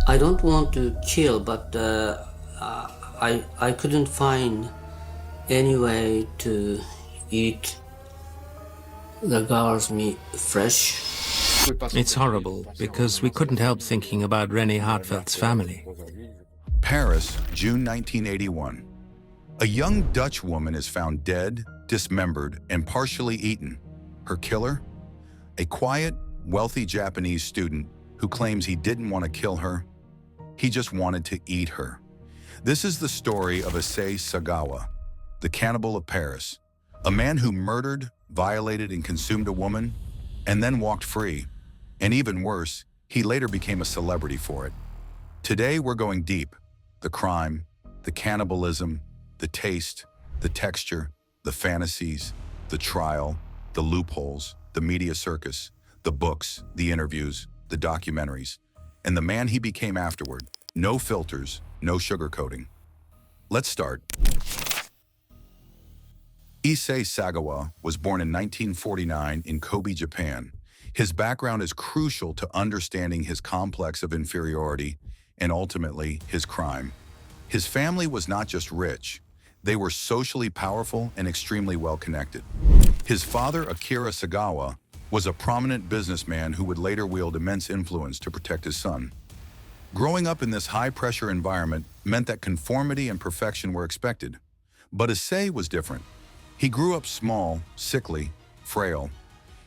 I don't want to kill, but I couldn't find any way to eat the girl's meat fresh. It's horrible because we couldn't help thinking about Renée Hartevelt's family. Paris, June 1981. A young Dutch woman is found dead, dismembered, and partially eaten. Her killer? A quiet, wealthy Japanese student who claims he didn't want to kill her. He just wanted to eat her. This is the story of Issei Sagawa, the cannibal of Paris, a man who murdered, violated, and consumed a woman, and then walked free. And even worse, he later became a celebrity for it. Today, we're going deep. The crime, the cannibalism, the taste, the texture, the fantasies, the trial, the loopholes, the media circus, the books, the interviews, the documentaries, and the man he became afterward. No filters, no sugarcoating. Let's start. Issei Sagawa was born in 1949 in Kobe, Japan. His background is crucial to understanding his complex of inferiority and ultimately his crime. His family was not just rich, they were socially powerful and extremely well-connected. His father, Akira Sagawa, was a prominent businessman who would later wield immense influence to protect his son. Growing up in this high-pressure environment meant that conformity and perfection were expected. But Issei was different. He grew up small, sickly, frail.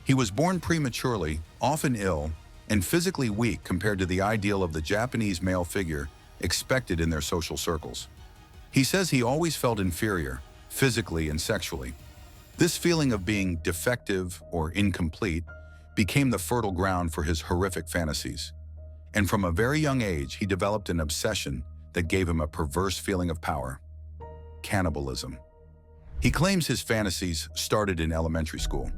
He was born prematurely, often ill, and physically weak compared to the ideal of the Japanese male figure expected in their social circles. He says he always felt inferior, physically and sexually. This feeling of being defective or incomplete became the fertile ground for his horrific fantasies. And from a very young age, he developed an obsession that gave him a perverse feeling of power: cannibalism. He claims his fantasies started in elementary school.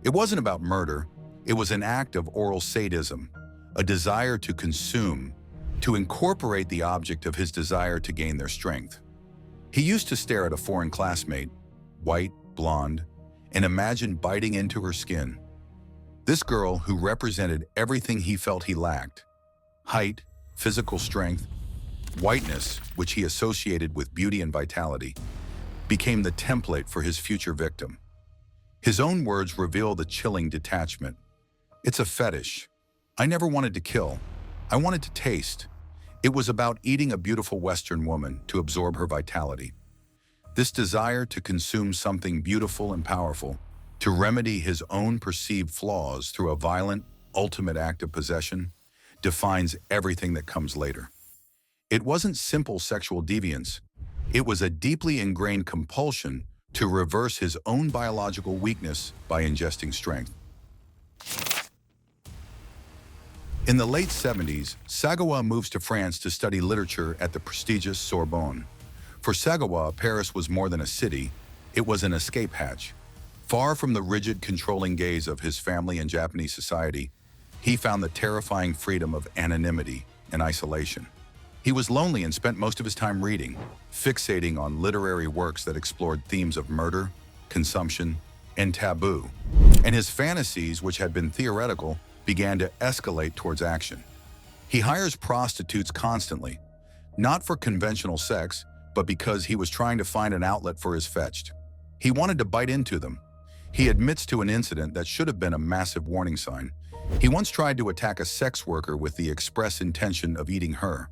It wasn't about murder, it was an act of oral sadism, a desire to consume, to incorporate the object of his desire to gain their strength. He used to stare at a foreign classmate, white, blonde, and imagine biting into her skin. This girl, who represented everything he felt he lacked: height, physical strength, whiteness, which he associated with beauty and vitality, became the template for his future victim. His own words reveal the chilling detachment. "It's a fetish. I never wanted to kill. I wanted to taste. It was about eating a beautiful Western woman to absorb her vitality." This desire to consume something beautiful and powerful, to remedy his own perceived flaws through a violent, ultimate act of possession, defines everything that comes later. It wasn't simple sexual deviance. It was a deeply ingrained compulsion to reverse his own biological weakness by ingesting strength. In the late 70s, Sagawa moves to France to study literature at the prestigious Sorbonne. For Sagawa, Paris was more than a city, it was an escape hatch. Far from the rigid, controlling gaze of his family and Japanese society, he found the terrifying freedom of anonymity and isolation. He was lonely and spent most of his time reading, fixating on literary works that explored themes of murder, consumption, and taboo. And his fantasies, which had been theoretical, began to escalate towards action. He hires prostitutes constantly, not for conventional sex, but because he was trying to find an outlet for his fetched. He wanted to bite into them. He admits to an incident that should have been a massive warning sign. He once tried to attack a sex worker with the express intention of eating her.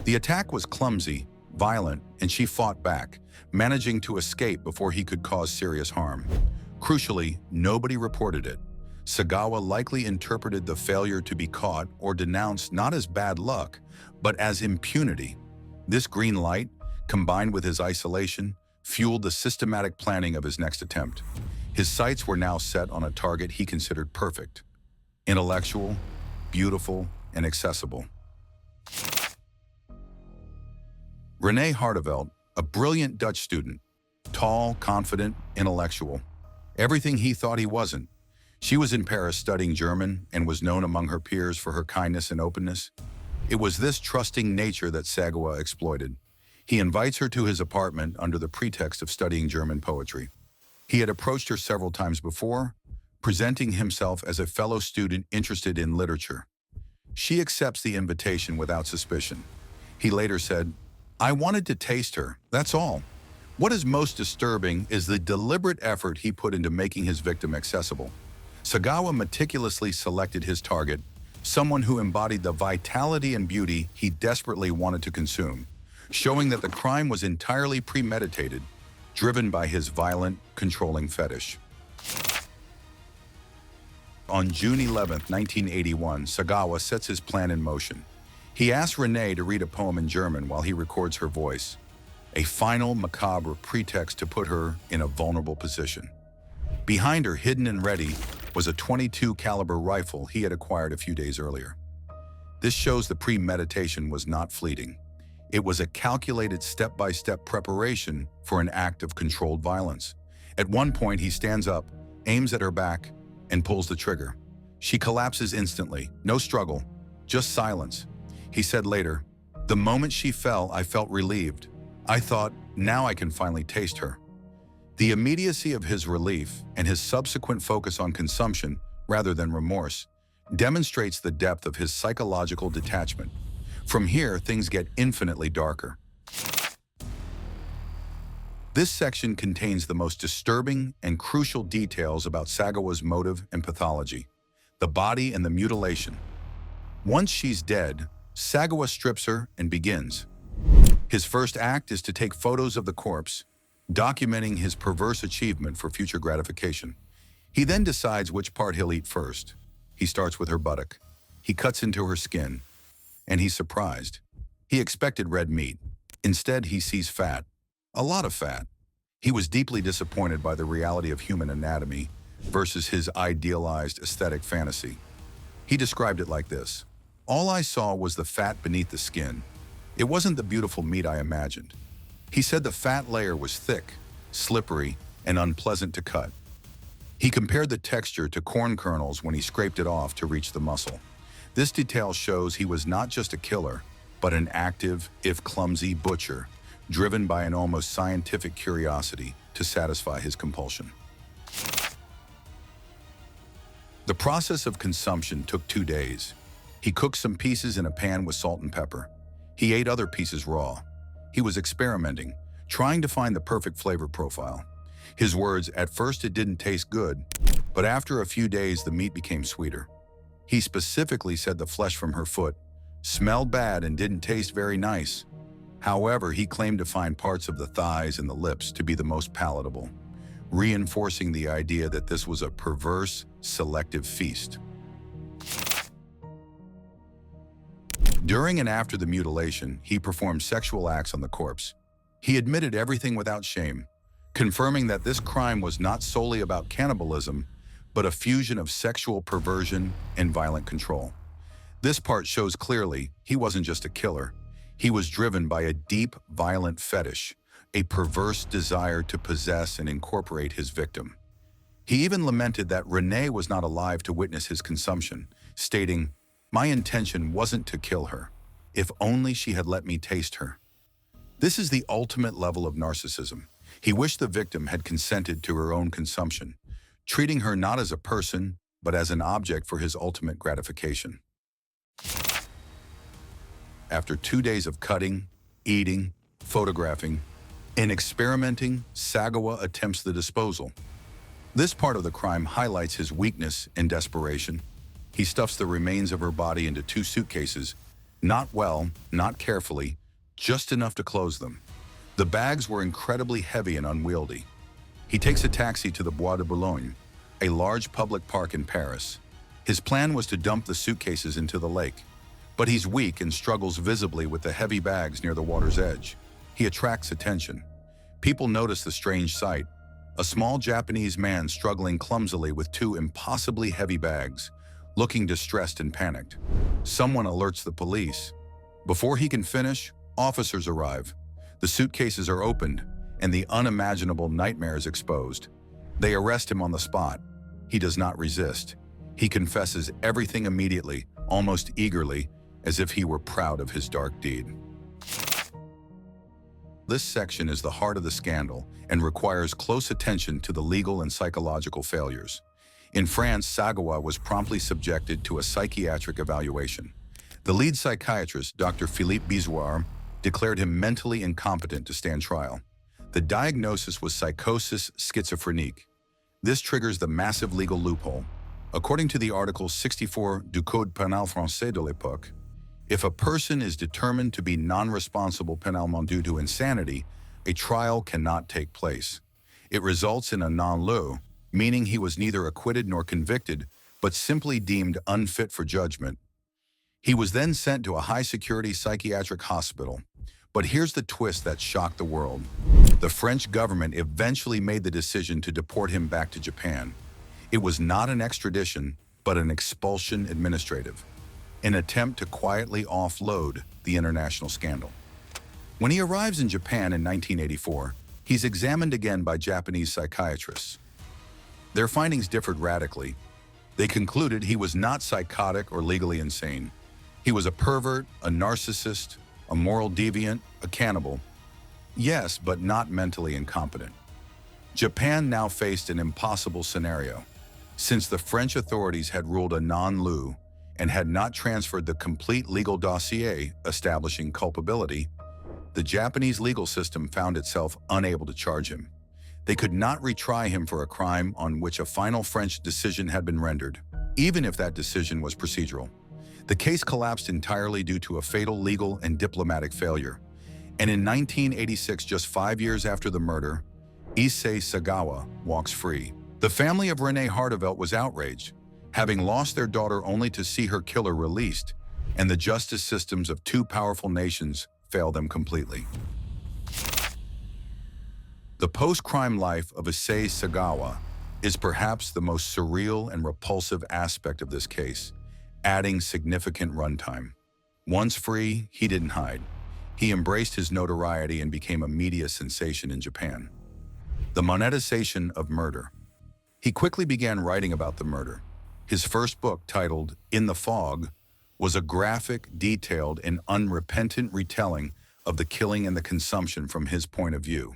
The attack was clumsy, violent, and she fought back, managing to escape before he could cause serious harm. Crucially, nobody reported it. Sagawa likely interpreted the failure to be caught or denounced not as bad luck, but as impunity. This green light, combined with his isolation, fueled the systematic planning of his next attempt. His sights were now set on a target he considered perfect: intellectual, beautiful, and accessible. Renée Hartevelt, a brilliant Dutch student, tall, confident, intellectual. Everything he thought he wasn't. She was in Paris studying German and was known among her peers for her kindness and openness. It was this trusting nature that Sagawa exploited. He invites her to his apartment under the pretext of studying German poetry. He had approached her several times before, presenting himself as a fellow student interested in literature. She accepts the invitation without suspicion. He later said, "I wanted to taste her, that's all." What is most disturbing is the deliberate effort he put into making his victim accessible. Sagawa meticulously selected his target, someone who embodied the vitality and beauty he desperately wanted to consume, showing that the crime was entirely premeditated, driven by his violent, controlling fetish. On June 11, 1981, Sagawa sets his plan in motion. He asks Renée to read a poem in German while he records her voice, a final macabre pretext to put her in a vulnerable position. Behind her, hidden and ready, was a .22 caliber rifle he had acquired a few days earlier. This shows the premeditation was not fleeting. It was a calculated step-by-step preparation for an act of controlled violence. At one point, he stands up, aims at her back, and pulls the trigger. She collapses instantly, no struggle, just silence. He said later, "The moment she fell, I felt relieved. I thought, now I can finally taste her." The immediacy of his relief and his subsequent focus on consumption rather than remorse demonstrates the depth of his psychological detachment. From here, things get infinitely darker. This section contains the most disturbing and crucial details about Sagawa's motive and pathology, the body and the mutilation. Once she's dead, Sagawa strips her and begins. His first act is to take photos of the corpse, documenting his perverse achievement for future gratification. He then decides which part he'll eat first. He starts with her buttock. He cuts into her skin, and he's surprised. He expected red meat. Instead, he sees fat. A lot of fat. He was deeply disappointed by the reality of human anatomy versus his idealized aesthetic fantasy. He described it like this: "All I saw was the fat beneath the skin. It wasn't the beautiful meat I imagined." He said the fat layer was thick, slippery, and unpleasant to cut. He compared the texture to corn kernels when he scraped it off to reach the muscle. This detail shows he was not just a killer, but an active, if clumsy, butcher, driven by an almost scientific curiosity to satisfy his compulsion. The process of consumption took 2 days. He cooked some pieces in a pan with salt and pepper. He ate other pieces raw. He was experimenting, trying to find the perfect flavor profile. His words, "At first it didn't taste good, but after a few days the meat became sweeter." He specifically said the flesh from her foot smelled bad and didn't taste very nice. However, he claimed to find parts of the thighs and the lips to be the most palatable, reinforcing the idea that this was a perverse, selective feast. During and after the mutilation, he performed sexual acts on the corpse. He admitted everything without shame, confirming that this crime was not solely about cannibalism, but a fusion of sexual perversion and violent control. This part shows clearly he wasn't just a killer. He was driven by a deep, violent fetish, a perverse desire to possess and incorporate his victim. He even lamented that Renée was not alive to witness his consumption, stating, "My intention wasn't to kill her. If only she had let me taste her." This is the ultimate level of narcissism. He wished the victim had consented to her own consumption, treating her not as a person, but as an object for his ultimate gratification. After 2 days of cutting, eating, photographing, and experimenting, Sagawa attempts the disposal. This part of the crime highlights his weakness and desperation. He stuffs the remains of her body into 2 suitcases, not well, not carefully, just enough to close them. The bags were incredibly heavy and unwieldy. He takes a taxi to the Bois de Boulogne, a large public park in Paris. His plan was to dump the suitcases into the lake, but he's weak and struggles visibly with the heavy bags near the water's edge. He attracts attention. People notice the strange sight: a small Japanese man struggling clumsily with 2 impossibly heavy bags, looking distressed and panicked. Someone alerts the police. Before he can finish, officers arrive. The suitcases are opened, and the unimaginable nightmare is exposed. They arrest him on the spot. He does not resist. He confesses everything immediately, almost eagerly, as if he were proud of his dark deed. This section is the heart of the scandal and requires close attention to the legal and psychological failures. In France, Sagawa was promptly subjected to a psychiatric evaluation. The lead psychiatrist, Dr. Philippe Bizouar, declared him mentally incompetent to stand trial. The diagnosis was psychosis schizophrenique. This triggers the massive legal loophole. According to the Article 64 du Code pénal français de l'époque, if a person is determined to be non-responsible pénalement due to insanity, a trial cannot take place. It results in a non-lieu, meaning he was neither acquitted nor convicted, but simply deemed unfit for judgment. He was then sent to a high-security psychiatric hospital. But here's the twist that shocked the world. The French government eventually made the decision to deport him back to Japan. It was not an extradition, but an expulsion administrative, an attempt to quietly offload the international scandal. When he arrives in Japan in 1984, he's examined again by Japanese psychiatrists. Their findings differed radically. They concluded he was not psychotic or legally insane. He was a pervert, a narcissist, a moral deviant, a cannibal. Yes, but not mentally incompetent. Japan now faced an impossible scenario. Since the French authorities had ruled a non-lieu and had not transferred the complete legal dossier establishing culpability, the Japanese legal system found itself unable to charge him. They could not retry him for a crime on which a final French decision had been rendered, even if that decision was procedural. The case collapsed entirely due to a fatal legal and diplomatic failure. And in 1986, just 5 years after the murder, Issei Sagawa walks free. The family of Renée Hartevelt was outraged, having lost their daughter only to see her killer released, and the justice systems of two powerful nations failed them completely. The post-crime life of Issei Sagawa is perhaps the most surreal and repulsive aspect of this case, adding significant runtime. Once free, he didn't hide. He embraced his notoriety and became a media sensation in Japan. The monetization of murder. He quickly began writing about the murder. His first book, titled In the Fog, was a graphic, detailed, and unrepentant retelling of the killing and the consumption from his point of view.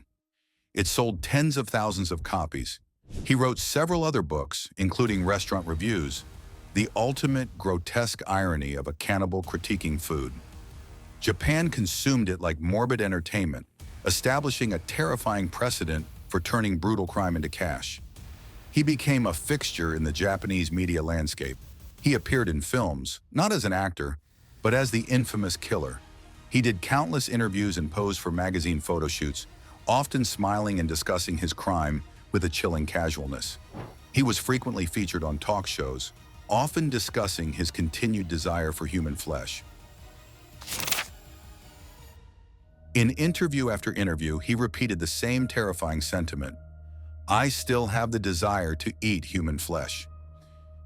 It sold tens of thousands of copies. He wrote several other books, including restaurant reviews, the ultimate grotesque irony of a cannibal critiquing food. Japan consumed it like morbid entertainment, establishing a terrifying precedent for turning brutal crime into cash. He became a fixture in the Japanese media landscape. He appeared in films, not as an actor, but as the infamous killer. He did countless interviews and posed for magazine photo shoots, often smiling and discussing his crime with a chilling casualness. He was frequently featured on talk shows, often discussing his continued desire for human flesh. In interview after interview, he repeated the same terrifying sentiment: "I still have the desire to eat human flesh."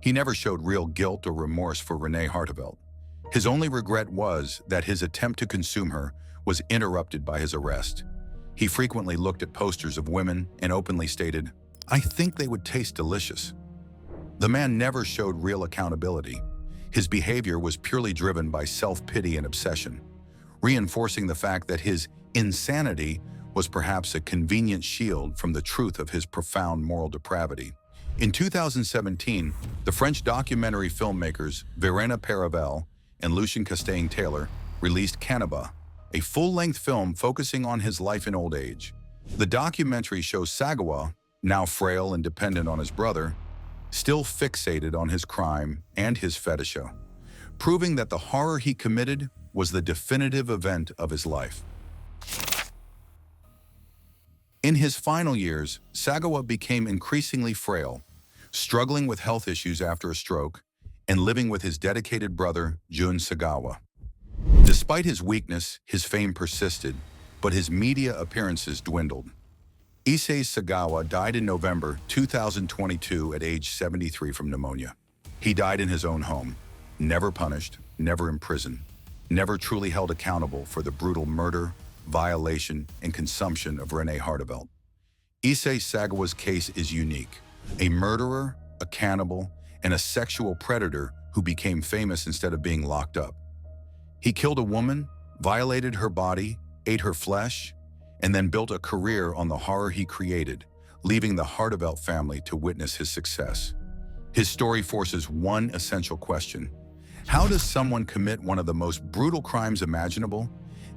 He never showed real guilt or remorse for Renée Hartevelt. His only regret was that his attempt to consume her was interrupted by his arrest. He frequently looked at posters of women and openly stated, "I think they would taste delicious." The man never showed real accountability. His behavior was purely driven by self-pity and obsession, reinforcing the fact that his insanity was perhaps a convenient shield from the truth of his profound moral depravity. In 2017, the French documentary filmmakers Renée Hartevelt and Lucien Chastain-Taylor released Cannibal, a full-length film focusing on his life in old age. The documentary shows Sagawa, now frail and dependent on his brother, still fixated on his crime and his fetisho, proving that the horror he committed was the definitive event of his life. In his final years, Sagawa became increasingly frail, struggling with health issues after a stroke, and living with his dedicated brother, Jun Sagawa. Despite his weakness, his fame persisted, but his media appearances dwindled. Issei Sagawa died in November 2022 at age 73 from pneumonia. He died in his own home, never punished, never imprisoned, never truly held accountable for the brutal murder, violation, and consumption of Renée Hartevelt. Issei Sagawa's case is unique. A murderer, a cannibal, and a sexual predator who became famous instead of being locked up. He killed a woman, violated her body, ate her flesh, and then built a career on the horror he created, leaving the Hartevelt family to witness his success. His story forces one essential question: How does someone commit one of the most brutal crimes imaginable,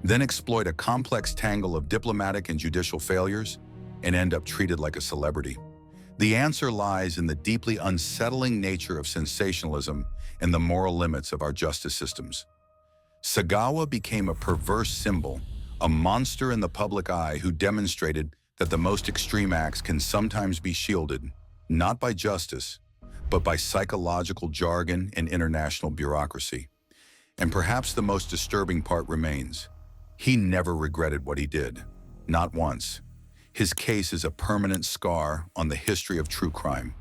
then exploit a complex tangle of diplomatic and judicial failures, and end up treated like a celebrity? The answer lies in the deeply unsettling nature of sensationalism and the moral limits of our justice systems. Sagawa became a perverse symbol, a monster in the public eye who demonstrated that the most extreme acts can sometimes be shielded, not by justice, but by psychological jargon and international bureaucracy. And perhaps the most disturbing part remains. He never regretted what he did, not once. His case is a permanent scar on the history of true crime.